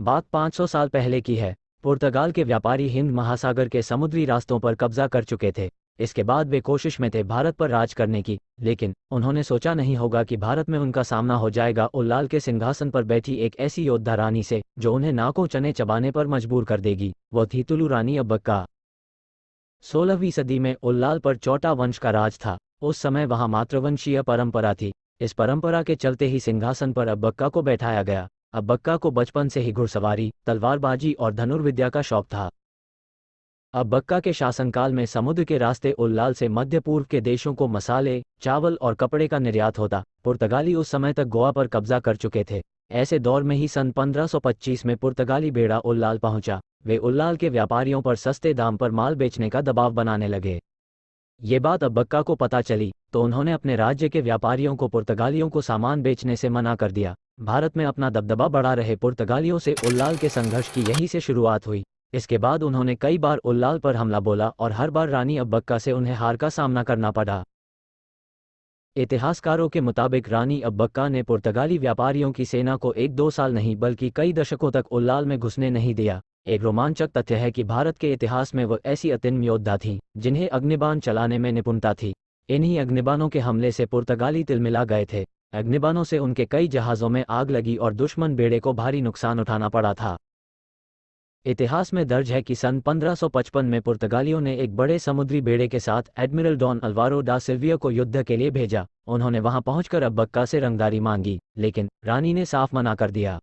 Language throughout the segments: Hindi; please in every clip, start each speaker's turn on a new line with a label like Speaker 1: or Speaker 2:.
Speaker 1: बात 500 साल पहले की है। पुर्तगाल के व्यापारी हिंद महासागर के समुद्री रास्तों पर कब्जा कर चुके थे। इसके बाद वे कोशिश में थे भारत पर राज करने की, लेकिन उन्होंने सोचा नहीं होगा कि भारत में उनका सामना हो जाएगा उल्लाल के सिंहासन पर बैठी एक ऐसी योद्धा रानी से जो उन्हें नाकों चने चबाने पर मजबूर कर देगी। वो थी तुलु रानी अब्बक्का। 16वीं सदी में उल्लाल पर चौटा वंश का राज था। उस समय वहां मातृवंशीय परंपरा थी। इस परंपरा के चलते ही सिंहासन पर अब्बक्का को बैठाया गया। अब्बक्का को बचपन से ही घुड़सवारी, तलवारबाजी और धनुर्विद्या का शौक था। अब्बक्का के शासनकाल में समुद्र के रास्ते उल्लाल से मध्य पूर्व के देशों को मसाले, चावल और कपड़े का निर्यात होता। पुर्तगाली उस समय तक गोवा पर कब्जा कर चुके थे। ऐसे दौर में ही सन 1525 में पुर्तगाली बेड़ा उल्लाल पहुंचा। वे उल्लाल के व्यापारियों पर सस्ते दाम पर माल बेचने का दबाव बनाने लगे। ये बात अब्बक्का को पता चली तो उन्होंने अपने राज्य के व्यापारियों को पुर्तगालियों को सामान बेचने से मना कर दिया। भारत में अपना दबदबा बढ़ा रहे पुर्तगालियों से उल्लाल के संघर्ष की यहीं से शुरुआत हुई। इसके बाद उन्होंने कई बार उल्लाल पर हमला बोला और हर बार रानी अब्बक्का से उन्हें हार का सामना करना पड़ा। इतिहासकारों के मुताबिक रानी अब्बक्का ने पुर्तगाली व्यापारियों की सेना को 1-2 साल नहीं बल्कि कई दशकों तक उल्लाल में घुसने नहीं दिया। एक रोमांचक तथ्य है कि भारत के इतिहास में वो ऐसी अतिन्म योद्धा थीं जिन्हें अग्निबाण चलाने में निपुणता थी। इन्हीं अग्निबाणों के हमले से पुर्तगाली तिलमिला गए थे। अग्निबाणों से उनके कई जहाज़ों में आग लगी और दुश्मन बेड़े को भारी नुकसान उठाना पड़ा था। इतिहास में दर्ज है कि सन 1555 में पुर्तगालियों ने एक बड़े समुद्री बेड़े के साथ एडमिरल डॉन अल्वारो डा सिल्विया को युद्ध के लिए भेजा। उन्होंने वहां पहुंचकर अब्बक्का से रंगदारी मांगी, लेकिन रानी ने साफ मना कर दिया।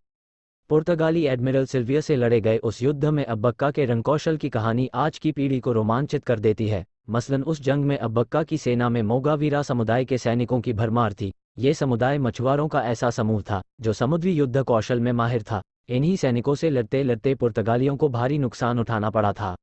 Speaker 1: पुर्तगाली एडमिरल सिल्विया से लड़े गए उस युद्ध में अब्बक्का के रंगकौशल की कहानी आज की पीढ़ी को रोमांचित कर देती है। मसलन उस जंग में अब्बक्का की सेना में मोगावीरा समुदाय के सैनिकों की भरमार थी। ये समुदाय मछुआरों का ऐसा समूह था जो समुद्री युद्ध कौशल में माहिर था। इन्हीं सैनिकों से लड़ते लड़ते पुर्तगालियों को भारी नुकसान उठाना पड़ा था।